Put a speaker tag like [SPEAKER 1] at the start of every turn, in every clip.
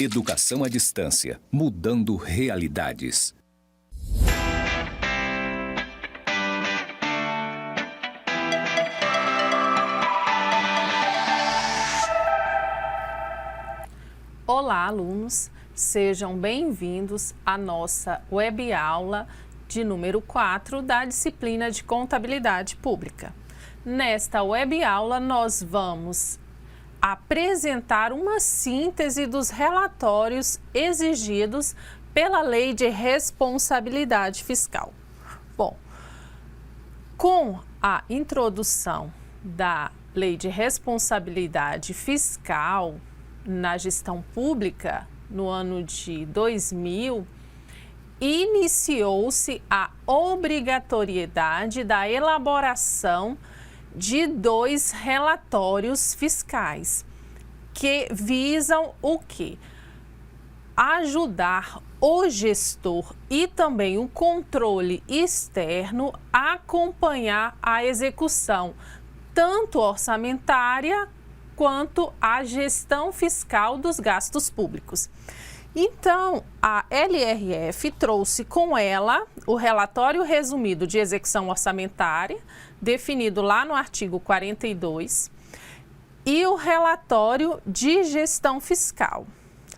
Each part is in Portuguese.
[SPEAKER 1] Educação à distância, mudando realidades.
[SPEAKER 2] Olá, alunos! Sejam bem-vindos à nossa web aula de número 4 da disciplina de Contabilidade Pública. Nesta web aula, nós vamos apresentar uma síntese dos relatórios exigidos pela Lei de Responsabilidade Fiscal. Bom, com a introdução da Lei de Responsabilidade Fiscal na gestão pública no ano de 2000, iniciou-se a obrigatoriedade da elaboração de 2 relatórios fiscais que visam o quê? Ajudar o gestor e também o controle externo a acompanhar a execução tanto orçamentária quanto a gestão fiscal dos gastos públicos. Então, a LRF trouxe com ela o relatório resumido de execução orçamentária, definido lá no artigo 42, e o relatório de gestão fiscal,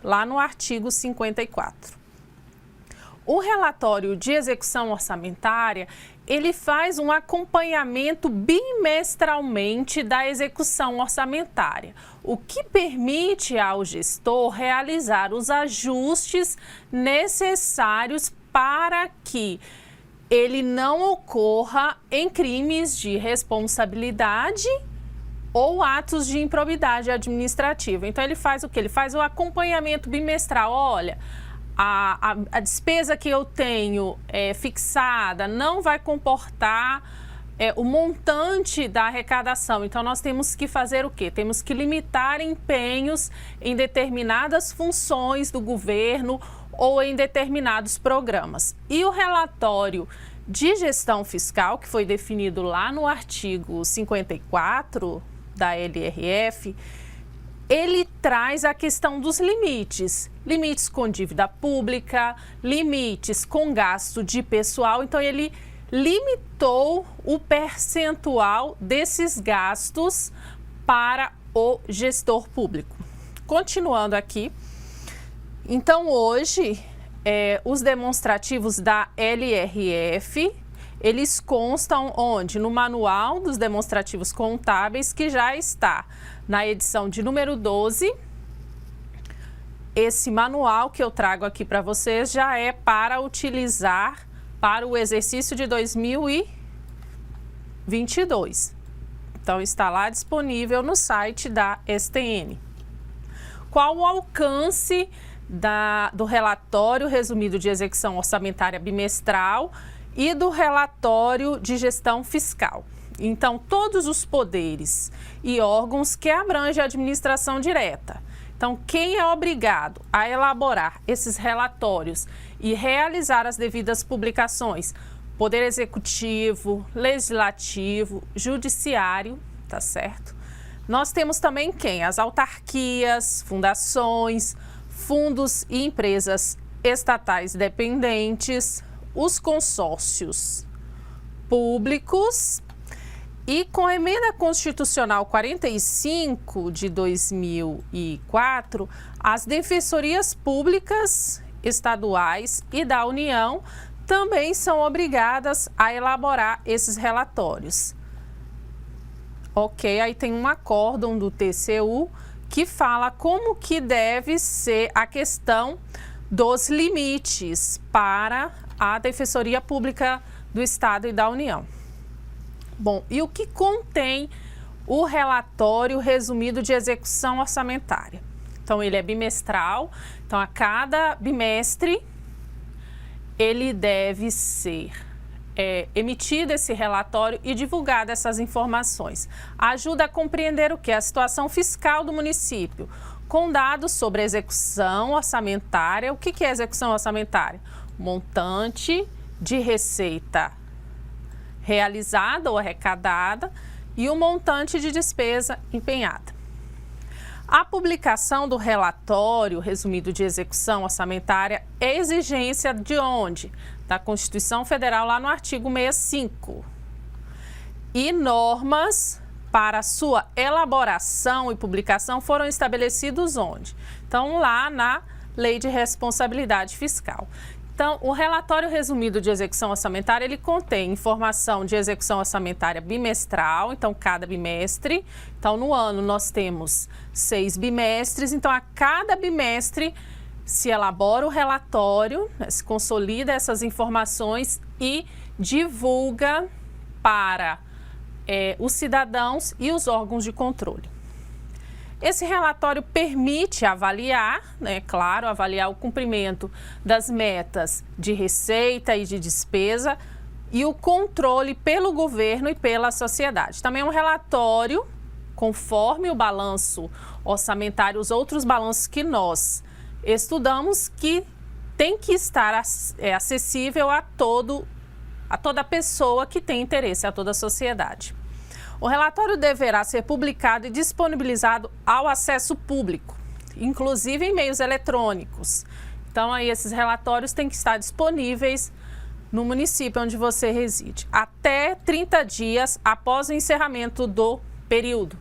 [SPEAKER 2] lá no artigo 54. O relatório de execução orçamentária, ele faz um acompanhamento bimestralmente da execução orçamentária, o que permite ao gestor realizar os ajustes necessários para que ele não ocorra em crimes de responsabilidade ou atos de improbidade administrativa. Então, ele faz o quê? Ele faz o acompanhamento bimestral. Olha, a despesa que eu tenho fixada não vai comportar o montante da arrecadação. Então, nós temos que fazer o quê? Temos que limitar empenhos em determinadas funções do governo ou em determinados programas. E o relatório de gestão fiscal, que foi definido lá no artigo 54 da LRF, ele traz a questão dos limites. Limites com dívida pública, limites com gasto de pessoal. Então, ele limitou o percentual desses gastos para o gestor público. Continuando aqui, então hoje, os demonstrativos da LRF, eles constam onde? No Manual dos Demonstrativos Contábeis, que já está na edição de número 12. Esse manual que eu trago aqui para vocês já é para utilizar para o exercício de 2022. Então, está lá disponível no site da STN. Qual o alcance do relatório resumido de execução orçamentária bimestral e do relatório de gestão fiscal? Então, todos os poderes e órgãos que abrangem a administração direta. Então, quem é obrigado a elaborar esses relatórios e realizar as devidas publicações? Poder Executivo, Legislativo, Judiciário, tá certo? Nós temos também quem? As autarquias, fundações, fundos e empresas estatais dependentes, os consórcios públicos. E com a Emenda Constitucional 45 de 2004, as defensorias públicas estaduais e da União também são obrigadas a elaborar esses relatórios. Ok, aí tem um acórdão do TCU que fala como que deve ser a questão dos limites para a Defensoria Pública do Estado e da União. Bom, e o que contém o relatório resumido de execução orçamentária? Então, ele é bimestral. Então, a cada bimestre, ele deve ser emitido esse relatório e divulgado essas informações. Ajuda a compreender o que? A situação fiscal do município, com dados sobre a execução orçamentária. O que é execução orçamentária? Montante de receita realizada ou arrecadada e o montante de despesa empenhada. A publicação do relatório resumido de execução orçamentária é exigência de onde? Da Constituição Federal, lá no artigo 65. E normas para sua elaboração e publicação foram estabelecidos onde? Então, lá na Lei de Responsabilidade Fiscal. Então, o relatório resumido de execução orçamentária, ele contém informação de execução orçamentária bimestral, então cada bimestre. Então, no ano nós temos 6 bimestres, então a cada bimestre se elabora o relatório, né, se consolida essas informações e divulga para os cidadãos e os órgãos de controle. Esse relatório permite avaliar, né, claro, avaliar o cumprimento das metas de receita e de despesa e o controle pelo governo e pela sociedade. Também é um relatório, conforme o balanço orçamentário, os outros balanços que nós estudamos, que tem que estar acessível a toda pessoa que tem interesse, a toda a sociedade. O relatório deverá ser publicado e disponibilizado ao acesso público, inclusive em meios eletrônicos. Então, aí esses relatórios têm que estar disponíveis no município onde você reside, até 30 dias após o encerramento do período.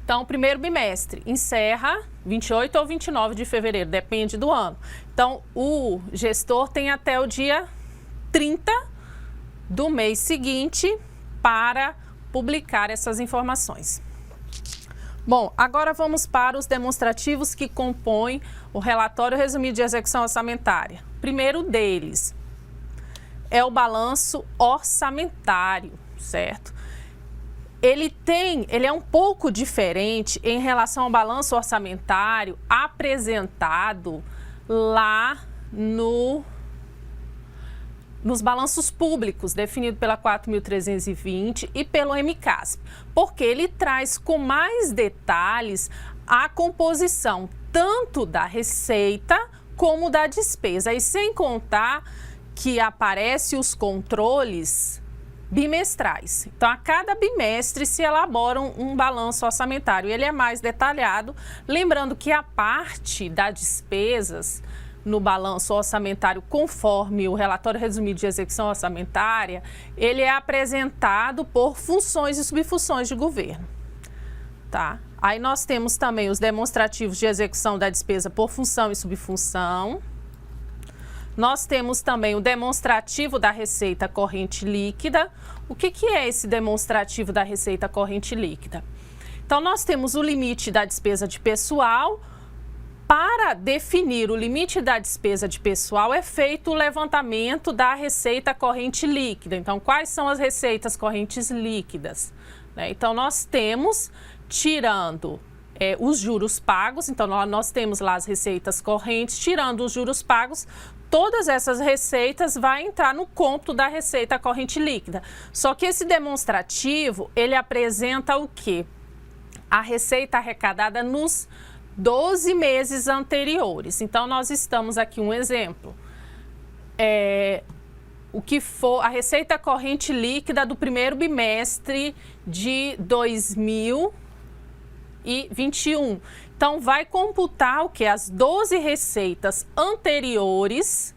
[SPEAKER 2] Então, o primeiro bimestre encerra 28 ou 29 de fevereiro, depende do ano. Então, o gestor tem até o dia 30 do mês seguinte para publicar essas informações. Bom, agora vamos para os demonstrativos que compõem o relatório resumido de execução orçamentária. O primeiro deles é o balanço orçamentário, certo? Ele é um pouco diferente em relação ao balanço orçamentário apresentado lá nos balanços públicos, definido pela 4.320 e pelo MCASP, porque ele traz com mais detalhes a composição tanto da receita como da despesa, e sem contar que aparecem os controles bimestrais. Então, a cada bimestre se elabora um balanço orçamentário, ele é mais detalhado, lembrando que a parte das despesas no balanço orçamentário, conforme o relatório resumido de execução orçamentária, ele é apresentado por funções e subfunções de governo, tá? Aí nós temos também os demonstrativos de execução da despesa por função e subfunção. Nós temos também o demonstrativo da receita corrente líquida. O que é esse demonstrativo da receita corrente líquida? Então, nós temos o limite da despesa de pessoal. Para definir o limite da despesa de pessoal, é feito o levantamento da receita corrente líquida. Então, quais são as receitas correntes líquidas? Então, nós temos, tirando os juros pagos, então nós temos lá as receitas correntes, tirando os juros pagos, todas essas receitas vão entrar no cômputo da receita corrente líquida. Só que esse demonstrativo, ele apresenta o quê? A receita arrecadada nos 12 meses anteriores. Então, nós estamos aqui um exemplo. O que for a receita corrente líquida do primeiro bimestre de 2021. Então, vai computar o que? As 12 receitas anteriores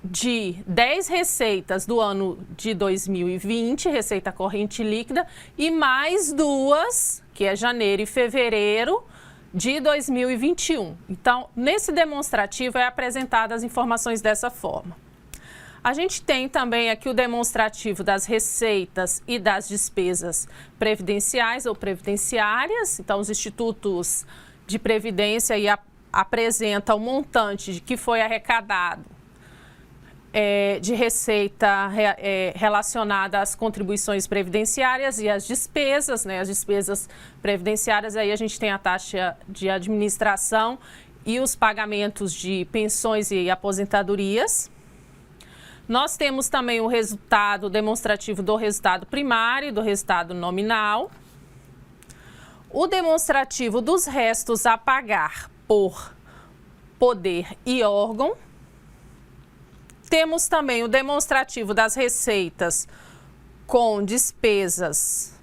[SPEAKER 2] de 10 receitas do ano de 2020, receita corrente líquida, e mais 2, que é janeiro e fevereiro, de 2021. Então, nesse demonstrativo é apresentadas as informações dessa forma. A gente tem também aqui o demonstrativo das receitas e das despesas previdenciais ou previdenciárias. Então, os institutos de previdência apresentam o montante que foi arrecadado de receita relacionada às contribuições previdenciárias e às despesas, né? As despesas previdenciárias, aí a gente tem a taxa de administração e os pagamentos de pensões e aposentadorias. Nós temos também o resultado demonstrativo do resultado primário e do resultado nominal. O demonstrativo dos restos a pagar por poder e órgão. Temos também o demonstrativo das receitas com despesas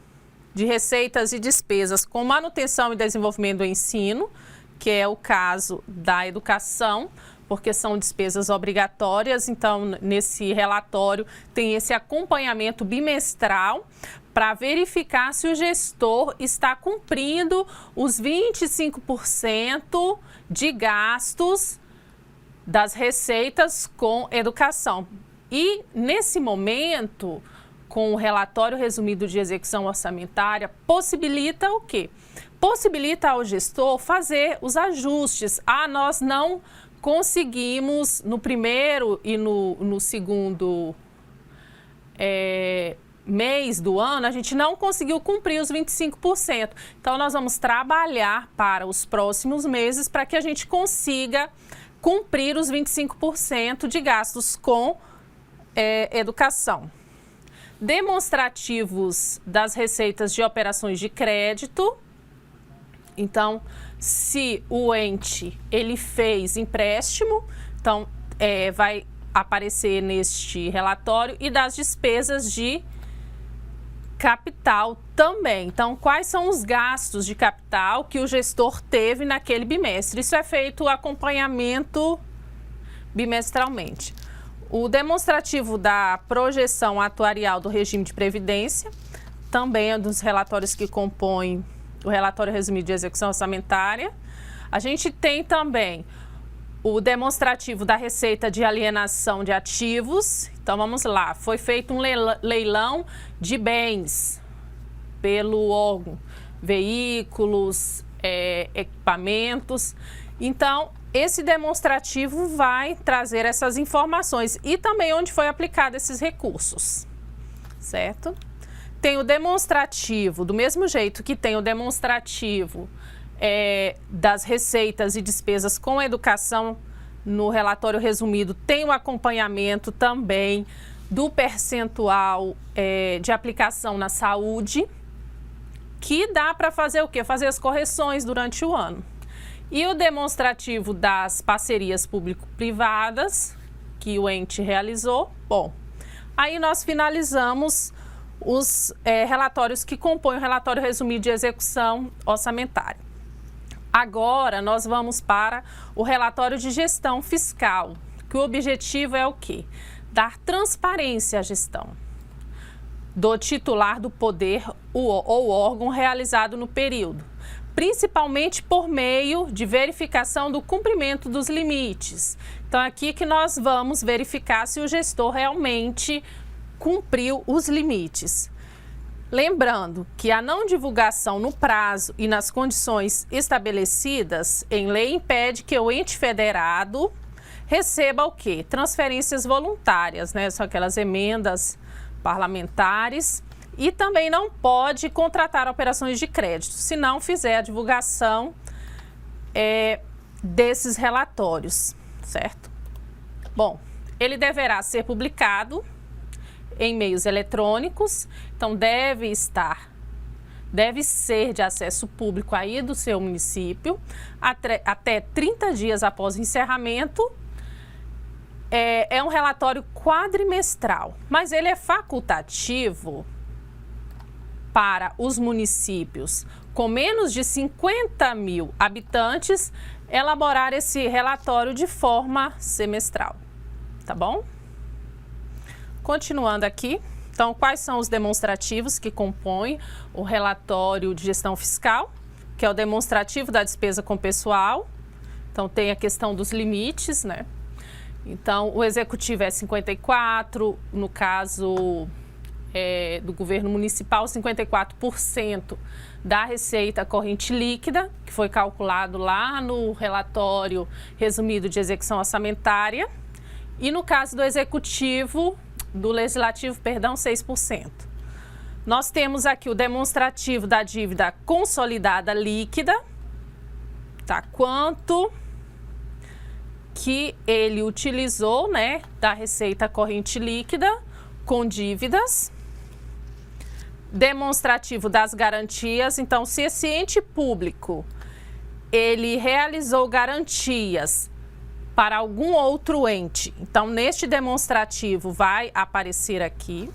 [SPEAKER 2] de receitas e despesas com manutenção e desenvolvimento do ensino, que é o caso da educação, porque são despesas obrigatórias. Então, nesse relatório tem esse acompanhamento bimestral para verificar se o gestor está cumprindo os 25% de gastos das receitas com educação. E, nesse momento, com o relatório resumido de execução orçamentária, possibilita o quê? Possibilita ao gestor fazer os ajustes. Nós não conseguimos, no primeiro e no segundo mês do ano, a gente não conseguiu cumprir os 25%. Então, nós vamos trabalhar para os próximos meses para que a gente consiga cumprir os 25% de gastos com educação. Demonstrativos das receitas de operações de crédito. Então, se o ente ele fez empréstimo, então vai aparecer neste relatório, e das despesas de capital também. Então, quais são os gastos de capital que o gestor teve naquele bimestre? Isso é feito o acompanhamento bimestralmente. O demonstrativo da projeção atuarial do regime de previdência também é um dos relatórios que compõem o relatório resumido de execução orçamentária. A gente tem também o demonstrativo da receita de alienação de ativos. Então, vamos lá. Foi feito um leilão de bens pelo órgão, veículos, equipamentos. Então, esse demonstrativo vai trazer essas informações e também onde foi aplicado esses recursos, certo? Tem o demonstrativo, do mesmo jeito que tem o demonstrativo das receitas e despesas com educação, no relatório resumido tem o acompanhamento também do percentual de aplicação na saúde, que dá para fazer o quê? Fazer as correções durante o ano. E o demonstrativo das parcerias público-privadas, que o ente realizou. Bom, aí nós finalizamos os relatórios que compõem o relatório resumido de execução orçamentária. Agora, nós vamos para o relatório de gestão fiscal, que o objetivo é o quê? Dar transparência à gestão do titular do poder ou órgão realizado no período, principalmente por meio de verificação do cumprimento dos limites. Então, aqui que nós vamos verificar se o gestor realmente cumpriu os limites. Lembrando que a não divulgação no prazo e nas condições estabelecidas em lei impede que o ente federado receba o quê? Transferências voluntárias, né? São aquelas emendas parlamentares, e também não pode contratar operações de crédito, se não fizer a divulgação desses relatórios, certo? Bom, ele deverá ser publicado em meios eletrônicos, então deve ser de acesso público aí do seu município, até 30 dias após o encerramento. É um relatório quadrimestral, mas ele é facultativo para os municípios com menos de 50 mil habitantes elaborar esse relatório de forma semestral, tá bom? Continuando aqui, então, quais são os demonstrativos que compõem o relatório de gestão fiscal, que é o demonstrativo da despesa com pessoal. Então, tem a questão dos limites, né? Então, o executivo é 54, no caso do governo municipal, 54% da receita corrente líquida, que foi calculado lá no relatório resumido de execução orçamentária. E no caso do executivo, do legislativo, perdão, 6%. Nós temos aqui o demonstrativo da dívida consolidada líquida, tá? Quanto que ele utilizou, né, da receita corrente líquida com dívidas. Demonstrativo das garantias. Então, se esse ente público ele realizou garantias para algum outro ente, então neste demonstrativo vai aparecer aqui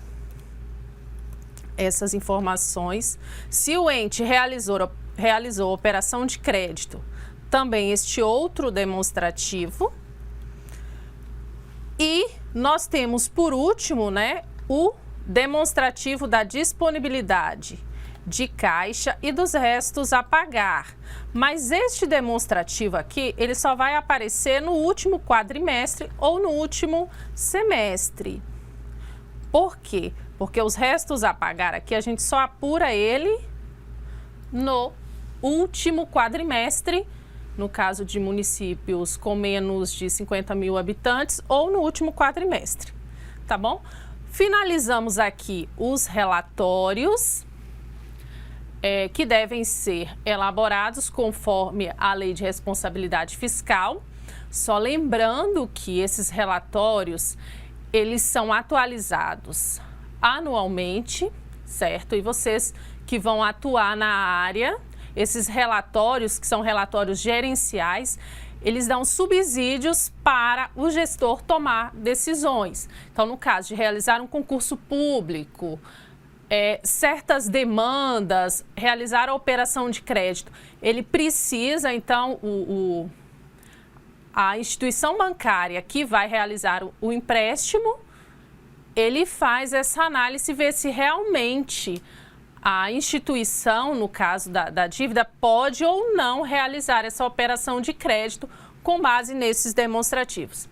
[SPEAKER 2] essas informações. Se o ente realizou operação de crédito, também este outro demonstrativo. E nós temos, por último, né, o demonstrativo da disponibilidade de caixa e dos restos a pagar. Mas este demonstrativo aqui, ele só vai aparecer no último quadrimestre ou no último semestre. Por quê? Porque os restos a pagar aqui, a gente só apura ele no último quadrimestre, no caso de municípios com menos de 50 mil habitantes, ou no último quadrimestre, tá bom? Finalizamos aqui os relatórios que devem ser elaborados conforme a Lei de Responsabilidade Fiscal. Só lembrando que esses relatórios, eles são atualizados anualmente, certo? E vocês que vão atuar na área, esses relatórios, que são relatórios gerenciais, eles dão subsídios para o gestor tomar decisões. Então, no caso de realizar um concurso público, certas demandas, realizar a operação de crédito, ele precisa, então, a instituição bancária que vai realizar o empréstimo, ele faz essa análise e vê se realmente a instituição, no caso da dívida, pode ou não realizar essa operação de crédito com base nesses demonstrativos.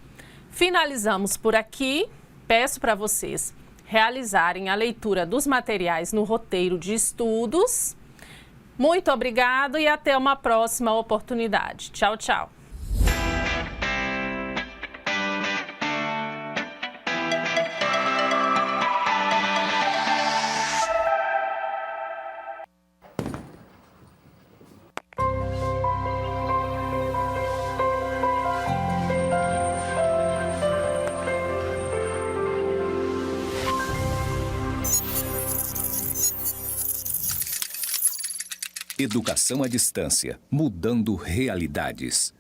[SPEAKER 2] Finalizamos por aqui. Peço para vocês realizarem a leitura dos materiais no roteiro de estudos. Muito obrigado e até uma próxima oportunidade. Tchau, tchau.
[SPEAKER 1] Educação à distância, mudando realidades.